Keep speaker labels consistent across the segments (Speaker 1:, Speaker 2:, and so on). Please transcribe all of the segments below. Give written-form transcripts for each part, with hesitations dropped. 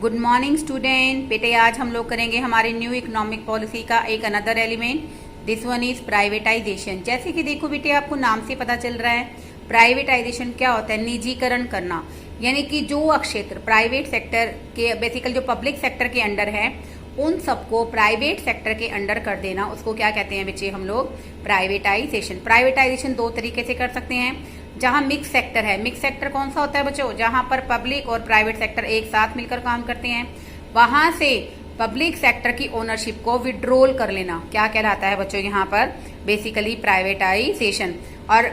Speaker 1: Good morning student. बेटे आज हम लोग करेंगे हमारे न्यू इकोनॉमिक पॉलिसी का एक another element. This one is privatisation. जैसे कि देखो बेटे, आपको नाम से पता चल रहा है प्राइवेटाइजेशन क्या होता है, निजीकरण करना। यानी कि जो क्षेत्र प्राइवेट सेक्टर के, बेसिकली जो पब्लिक सेक्टर के अंडर है, उन सबको प्राइवेट सेक्टर के अंडर कर देना, उसको क्या कहते हैं बच्चे हम लोग, प्राइवेटाइजेशन। प्राइवेटाइजेशन दो तरीके से कर सकते हैं। जहां मिक्स सेक्टर है, मिक्स सेक्टर कौन सा होता है बच्चों, जहां पर पब्लिक और प्राइवेट सेक्टर एक साथ मिलकर काम करते हैं, वहां से पब्लिक सेक्टर की ओनरशिप को विड्रॉल कर लेना क्या कहलाता है बच्चों, यहाँ पर बेसिकली प्राइवेटाइजेशन। और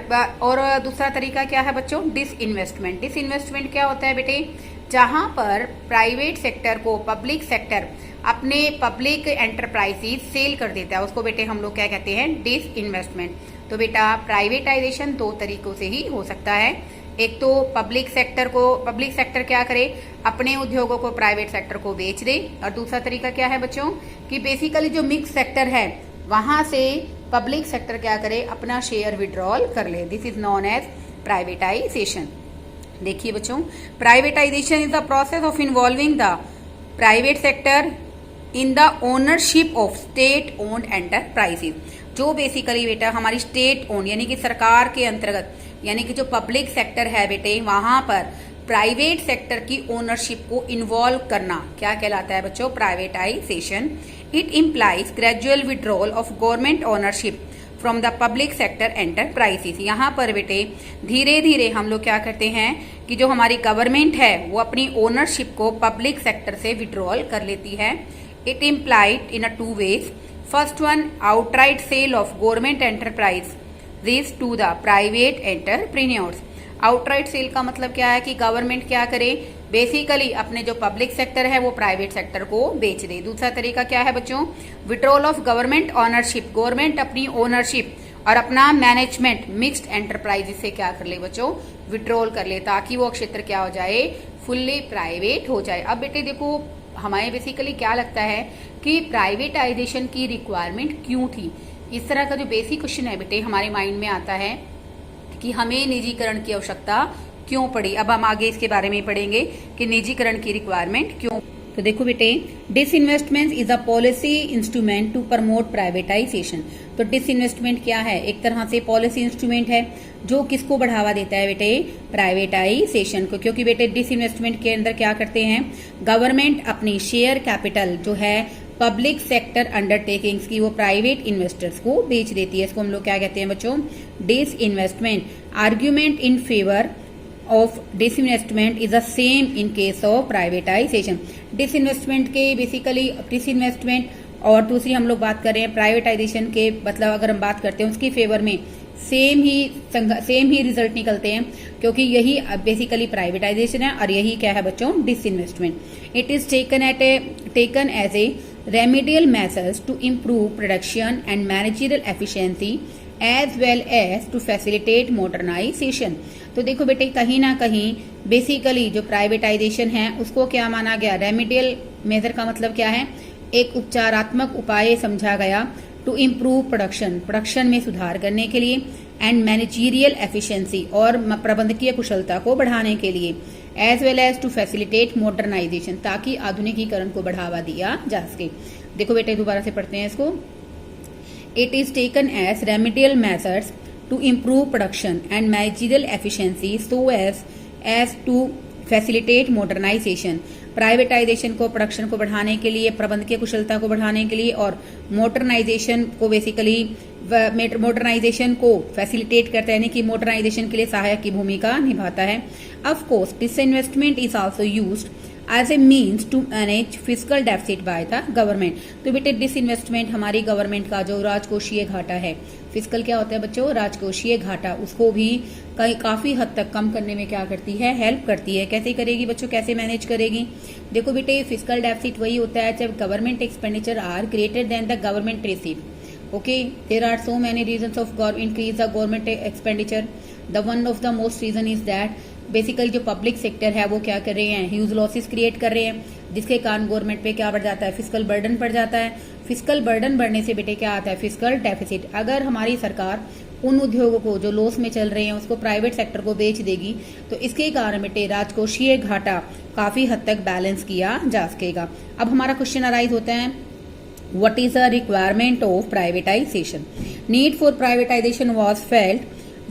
Speaker 1: दूसरा तरीका क्या है बच्चों, डिसइन्वेस्टमेंट। डिसइन्वेस्टमेंट क्या होता है बेटे, जहां पर प्राइवेट सेक्टर को पब्लिक सेक्टर अपने पब्लिक एंटरप्राइजेज सेल कर देता है, उसको बेटे हम लोग क्या कहते हैं, डिसइन्वेस्टमेंट। तो बेटा प्राइवेटाइजेशन दो तरीकों से ही हो सकता है। एक तो पब्लिक सेक्टर क्या करे, अपने उद्योगों को प्राइवेट सेक्टर को बेच दे। और दूसरा तरीका क्या है बच्चों, कि बेसिकली जो मिक्स सेक्टर है वहां से पब्लिक सेक्टर क्या करे, अपना शेयर विड्रॉल कर ले। This is known as privatization. देखिए बच्चों, privatization is the process of involving the private sector in the ownership of state owned enterprises. जो बेसिकली बेटा हमारी स्टेट ओन यानी कि सरकार के अंतर्गत, यानी कि जो पब्लिक सेक्टर है बेटे, वहां पर प्राइवेट सेक्टर की ओनरशिप को इन्वॉल्व करना क्या कहलाता है बच्चों, privatisation. It implies gradual withdrawal of government ownership from the public sector enterprises. यहाँ पर बेटे धीरे धीरे हम लोग क्या करते हैं कि जो हमारी गवर्नमेंट है वो अपनी ओनरशिप को पब्लिक सेक्टर से विड्रॉल कर लेती है। It implied in a two ways. First one, outright sale of government enterprise this to the private entrepreneurs। Outright sale का मतलब क्या है कि गवर्नमेंट क्या करे, बेसिकली अपने जो पब्लिक सेक्टर है वो प्राइवेट सेक्टर को बेच दे। दूसरा तरीका क्या है बच्चों, withdrawal of government ownership. Government अपनी ओनरशिप और अपना मैनेजमेंट मिक्स्ड एंटरप्राइजेस से क्या कर ले बच्चों, विड्रॉल कर ले, ताकि वो क्षेत्र क्या हो जाए, फुल्ली प्राइवेट हो जाए। अब बेटे देखो, हमें बेसिकली क्या लगता है कि प्राइवेटाइजेशन की रिक्वायरमेंट क्यों थी। इस तरह का जो बेसिक क्वेश्चन है बेटे हमारे माइंड में आता है कि हमें निजीकरण की आवश्यकता क्यों पड़ी। अब हम आगे इसके बारे में पढ़ेंगे कि निजीकरण की रिक्वायरमेंट क्यों। तो देखो बेटे, disinvestment is a policy instrument to promote privatization. तो डिसइन्वेस्टमेंट क्या है, एक तरह से पॉलिसी इंस्ट्रूमेंट है जो किसको बढ़ावा देता है बेटे, प्राइवेटाइजेशन को। क्योंकि बेटे डिसइन्वेस्टमेंट के अंदर क्या करते हैं, गवर्नमेंट अपनी शेयर कैपिटल जो है पब्लिक सेक्टर अंडरटेकिंग्स की वो प्राइवेट इन्वेस्टर्स को बेच देती है। इसको हम लोग क्या कहते हैं बच्चों, disinvestment. Argument in favour of disinvestment is the same in case of privatisation. Disinvestment के बेसिकली डिसइन्वेस्टमेंट और दूसरी हम लोग बात कर रहे हैं प्राइवेटाइजेशन के, मतलब अगर हम बात करते हैं उसकी फेवर में सेम ही रिजल्ट निकलते हैं, क्योंकि यही बेसिकली प्राइवेटाइजेशन है और यही क्या है बच्चों, disinvestment. It is taken as a remedial measures to improve production and managerial efficiency as well as to facilitate modernization. तो देखो बेटे, कहीं ना कहीं बेसिकली जो प्राइवेटाइजेशन है उसको क्या माना गया, रेमेडियल मेजर का मतलब क्या है, एक उपचारात्मक उपाय समझा गया टू इम्प्रूव प्रोडक्शन में सुधार करने के लिए, एंड मैनेजरियल एफिशिएंसी और प्रबंधकीय कुशलता को बढ़ाने के लिए, as well as to facilitate modernization ताकि आधुनिकीकरण को बढ़ावा दिया जा सके। देखो बेटे दोबारा से पढ़ते हैं इसको। It is taken as remedial measures to improve production and managerial efficiency so as to facilitate modernization। Privatisation को, प्रोडक्शन को बढ़ाने के लिए, प्रबंधकीय कुशलता को बढ़ाने के लिए और मॉडर्नाइजेशन को बेसिकली मॉडर्नाइजेशन को फैसिलिटेट करता है, यानी कि मॉडर्नाइजेशन के लिए सहायक की भूमिका निभाता है। Of course disinvestment is also used as a means to manage physical deficit by the government. तो बेटे डिसइन्वेस्टमेंट हमारी गवर्नमेंट का जो राजकोषीय घाटा है, फिजिकल क्या होता है बच्चों, राजकोषीय घाटा, उसको भी काफी हद तक कम करने में क्या करती है, हेल्प करती है। कैसे करेगी बच्चों, कैसे मैनेज करेगी, देखो बेटे फिजिकल डेफिसिट वही होता है जब government expenditure are greater than the government receive. Okay, there are so many reasons of increase the government expenditure. The one of the most reason is that basically जो public sector है वो क्या कर रहे हैं, ह्यूज लॉसेस क्रिएट कर रहे हैं, जिसके कारण गवर्नमेंट पे क्या बढ़ जाता है, फिजिकल बर्डन बढ़ जाता है। फिजिकल बर्डन बढ़ने से बेटे क्या आता है, फिजिकल डेफिसिट। अगर हमारी सरकार उन उद्योगों को जो लॉस में चल रहे हैं उसको प्राइवेट सेक्टर को बेच देगी, तो इसके कारण बेटे राजकोषीय घाटा काफी हद तक बैलेंस किया जा सकेगा। अब हमारा क्वेश्चन अराइज होता है, what is the requirement of privatisation? Need for privatisation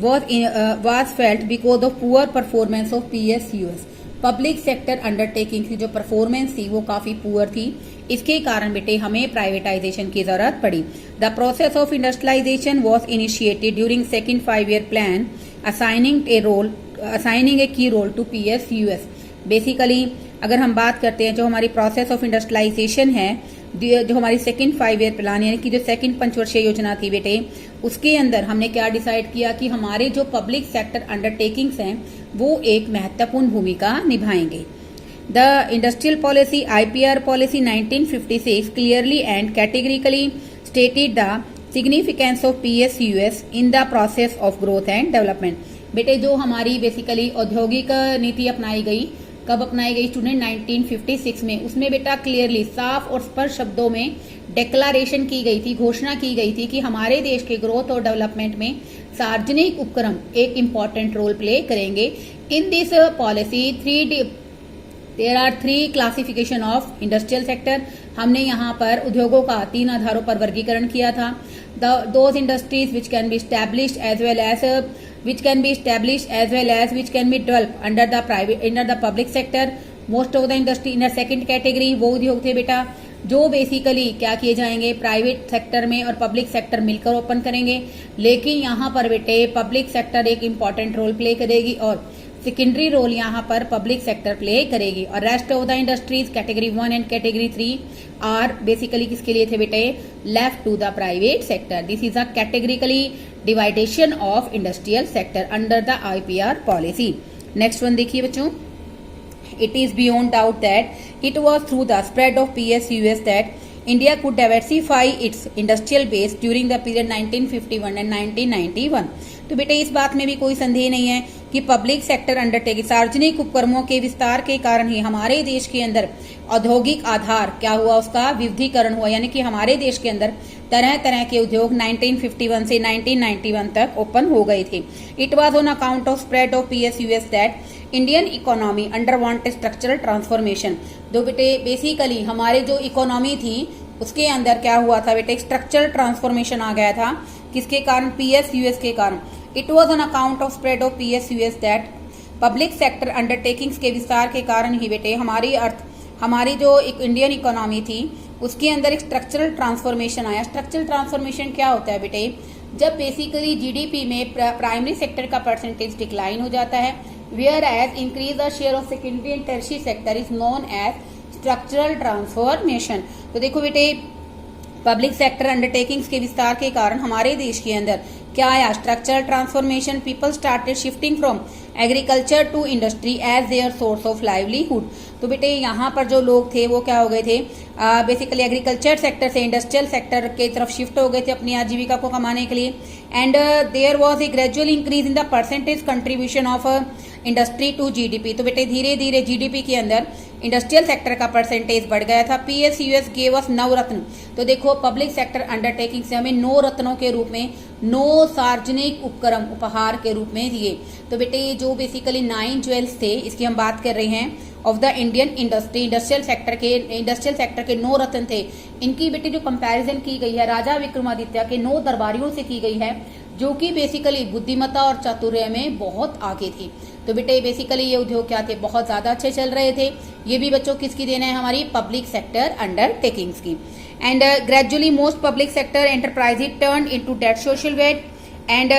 Speaker 1: was felt because of poor performance of PSUs। Public sector undertaking की जो परफॉर्मेंस थी वो काफी पुअर थी, इसके कारण बेटे हमें प्राइवेटाइजेशन की जरूरत पड़ी। The process of industrialization was initiated during second 5-year plan assigning a key role to PSUs। Basically अगर हम बात करते हैं जो हमारी प्रोसेस ऑफ इंडस्ट्रियलाइजेशन है, जो हमारी सेकेंड 5-year प्लान यानी कि जो सेकेंड पंचवर्षीय योजना थी बेटे, उसके अंदर हमने क्या डिसाइड किया कि हमारे जो पब्लिक सेक्टर अंडरटेकिंग्स हैं वो एक महत्वपूर्ण भूमिका निभाएंगे। The industrial policy IPR policy 1956 clearly and categorically stated the significance of PSUs in the process of growth and development. बेटे जो हमारी बेसिकली औद्योगिक नीति अपनाई गई, कब अपनाई गई स्टूडेंट? 1956 में। उसमें बेटा क्लियरली साफ और स्पष्ट शब्दों में डिक्लेरेशन की गई थी, घोषणा की गई थी कि हमारे देश के ग्रोथ और डेवलपमेंट में सार्वजनिक उपक्रम एक इम्पॉर्टेंट रोल प्ले करेंगे। In this policy there are 3 classification of industrial sector. हमने यहाँ पर उद्योगों का 3 आधारों पर वर्गीकरण किया था। Those industries which can be established as well as which can be which can be developed under the public sector। most of the industry in the second category वो उद्योग थे बेटा जो बेसिकली क्या किए जाएंगे, प्राइवेट सेक्टर में और पब्लिक सेक्टर मिलकर ओपन करेंगे। लेकिन यहाँ पर बेटे पब्लिक सेक्टर एक इम्पॉर्टेंट रोल प्ले करेगी और सेकेंडरी रोल यहाँ पर पब्लिक सेक्टर प्ले करेगी। और rest of the industries category 1 and category 3 are basically किसके लिए थे बेटे? Left to the private sector. This is a categorically divideation of industrial sector under the IPR policy. Next one देखिए बच्चों, it is beyond doubt that it was through the spread of PSUs that India could diversify its industrial base during the period 1951 and 1991। तो बेटे इस बात में भी कोई संदेह नहीं है कि पब्लिक सेक्टर अंडरटेकिंग सार्वजनिक उपक्रमों के विस्तार के कारण ही हमारे देश के अंदर औद्योगिक आधार क्या हुआ, उसका विविधीकरण हुआ, यानी कि हमारे देश के अंदर तरह तरह के उद्योग 1951 से 1991 तक ओपन हो गए थे। It was on account of spread of PSUs that Indian economy underwent structural transformation. तो बेटे बेसिकली हमारे जो इकोनॉमी थी उसके अंदर क्या हुआ था बेटे? स्ट्रक्चरल ट्रांसफॉर्मेशन आ गया था। किसके कारण? PSUs के कारण। It was on account of spread of PSUs that public sector undertakings के विस्तार के कारण ही बेटे हमारी जो एक इंडियन इकोनॉमी थी उसके अंदर एक स्ट्रक्चरल ट्रांसफॉर्मेशन आया। स्ट्रक्चरल ट्रांसफॉर्मेशन क्या होता है बेटे? जब बेसिकली GDP में प्राइमरी सेक्टर का परसेंटेज डिक्लाइन हो जाता है, whereas increase the share of secondary and tertiary sector is known as structural transformation. तो देखो बेटे पब्लिक सेक्टर अंडरटेकिंग्स के विस्तार के कारण हमारे देश के अंदर क्या आया? Structural transformation. People started shifting from agriculture to industry as their source of livelihood. तो बेटे यहाँ पर जो लोग थे वो क्या हो गए थे? बेसिकली एग्रीकल्चर सेक्टर से इंडस्ट्रियल सेक्टर के तरफ शिफ्ट हो गए थे अपनी आजीविका को कमाने के लिए। And there was a gradual increase in the percentage contribution of industry to GDP। तो बेटे धीरे धीरे GDP के अंदर इंडस्ट्रियल सेक्टर का परसेंटेज बढ़ गया था। PSUs गेव अस नवरत्न। तो देखो पब्लिक सेक्टर अंडरटेकिंग से हमें 9 रत्नों के रूप में 9 सार्वजनिक उपक्रम उपहार के रूप में दिए। तो बेटे ये जो बेसिकली 9 ज्वेल्स थे इसकी हम बात कर रहे हैं of the Indian industrial sector के 9 रत्न थे। इनकी बेटे जो कंपैरिजन की गई है राजा विक्रमादित्य के 9 दरबारियों से की गई है जो कि बेसिकली बुद्धिमत्ता और चातुर्य में बहुत आगे थी। तो बेटे बेसिकली ये उद्योग क्या थे? बहुत ज्यादा अच्छे चल रहे थे। ये भी बच्चों किसकी देना है? हमारी पब्लिक सेक्टर अंडरटेकिंग्स की। And gradually most public sector enterprises turn into dead social weight and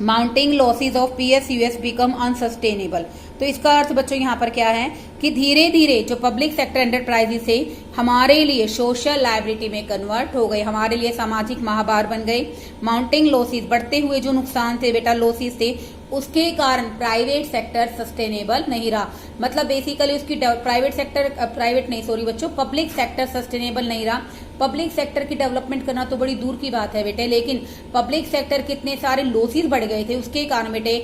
Speaker 1: mounting losses of PSUs become unsustainable. तो इसका अर्थ बच्चों यहाँ पर क्या है कि धीरे धीरे जो पब्लिक सेक्टर एंटरप्राइजेस थे हमारे लिए सोशल लायबिलिटी में कन्वर्ट हो गए, हमारे लिए सामाजिक महाभार बन गए। माउंटिंग लॉसेज बढ़ते हुए जो नुकसान थे बेटा लॉसेज थे उसके कारण प्राइवेट सेक्टर सस्टेनेबल नहीं रहा। मतलब बेसिकली उसकी पब्लिक सेक्टर सस्टेनेबल नहीं रहा। पब्लिक सेक्टर की डेवलपमेंट करना तो बड़ी दूर की बात है बेटे, लेकिन पब्लिक सेक्टर के इतने सारे लॉसेज बढ़ गए थे उसके कारण बेटे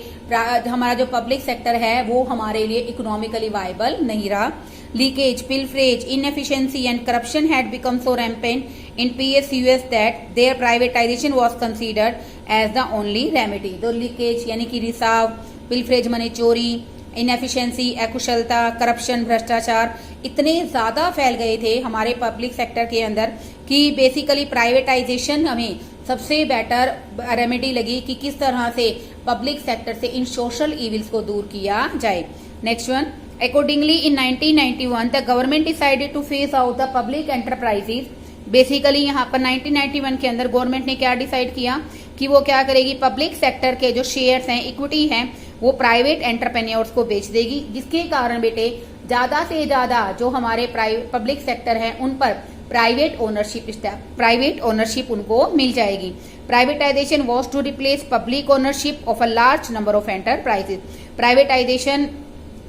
Speaker 1: हमारा जो पब्लिक सेक्टर है वो हमारे लिए इकोनॉमिकली वायबल नहीं रहा। Leakage, pilferage, inefficiency and corruption had become so rampant in PSUs that their privatization was considered as the only remedy. तो लीकेज यानी कि रिसाव, पिलफरेज माने चोरी, इनएफिशिएंसी, अकुशलता, करप्शन, भ्रष्टाचार इतने ज्यादा फैल गए थे हमारे पब्लिक सेक्टर के अंदर कि बेसिकली प्राइवेटाइजेशन हमें सबसे बेटर रेमेडी लगी कि किस तरह से पब्लिक सेक्टर से इन सोशल इविल्स को दूर किया जाए। Next one, accordingly in 1991 the government decided two phase out the public enterprises. Basically यहाँ पर 1991 के अंदर गवर्नमेंट ने क्या डिसाइड किया कि वो क्या करेगी, पब्लिक सेक्टर के जो शेयर्स हैं, इक्विटी हैं, वो प्राइवेट एंटरप्रेन्योर्स को बेच देगी, जिसके कारण बेटे ज्यादा से ज्यादा जो हमारे पब्लिक सेक्टर है उन पर प्राइवेट ओनरशिप उनको मिल जाएगी। Privatization was to replace public ownership of a large number of enterprises. Privatization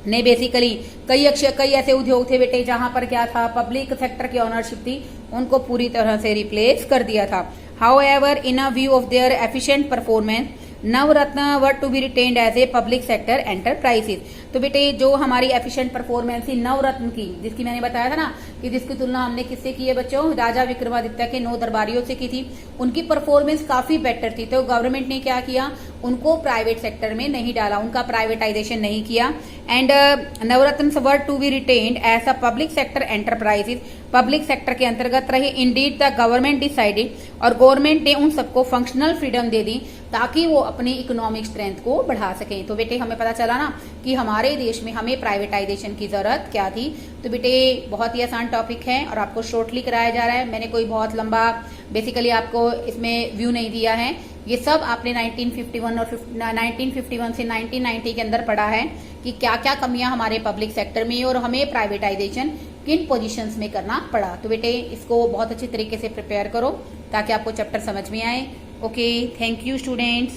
Speaker 1: ने बेसिकली कई ऐसे उद्योग थे बेटे जहां पर क्या था, पब्लिक सेक्टर की ओनरशिप थी, उनको पूरी तरह से रिप्लेस कर दिया था। However in a view of their efficient performance Navratna were to be retained as a public sector enterprises. तो बेटे जो हमारी एफिशिएंट परफॉर्मेंस थी नवरत्न की, जिसकी मैंने बताया था ना कि जिसकी तुलना हमने किससे की है बच्चों, राजा विक्रमादित्य के 9 दरबारियों से की थी, उनकी परफॉर्मेंस काफी बेटर थी। तो गवर्नमेंट ने क्या किया, उनको प्राइवेट सेक्टर में नहीं डाला, उनका प्राइवेटाइजेशन नहीं किया। And Navratna were to be retained as a public sector enterprises, public sector के अंतर्गत रहे। इंडीड द गवर्नमेंट डिसाइडेड, और गवर्नमेंट ने उन सबको फंक्शनल फ्रीडम दे दी ताकि वो अपनी इकोनॉमिक स्ट्रेंथ को बढ़ा सकें। तो बेटे हमें पता चला ना कि हमारे देश में हमें प्राइवेटाइजेशन की जरूरत क्या थी। तो बेटे बहुत ही आसान टॉपिक है और आपको शॉर्टली कराया जा रहा है, मैंने कोई बहुत लंबा बेसिकली आपको इसमें व्यू नहीं दिया है। ये सब आपने 1951 से 1990 के अंदर पढ़ा है कि क्या क्या कमियां हमारे पब्लिक सेक्टर में और हमें प्राइवेटाइजेशन किन पोजीशंस में करना पड़ा। तो बेटे इसको बहुत अच्छी तरीके से प्रिपेयर करो ताकि आपको चैप्टर समझ में आए। Okay, thank you students.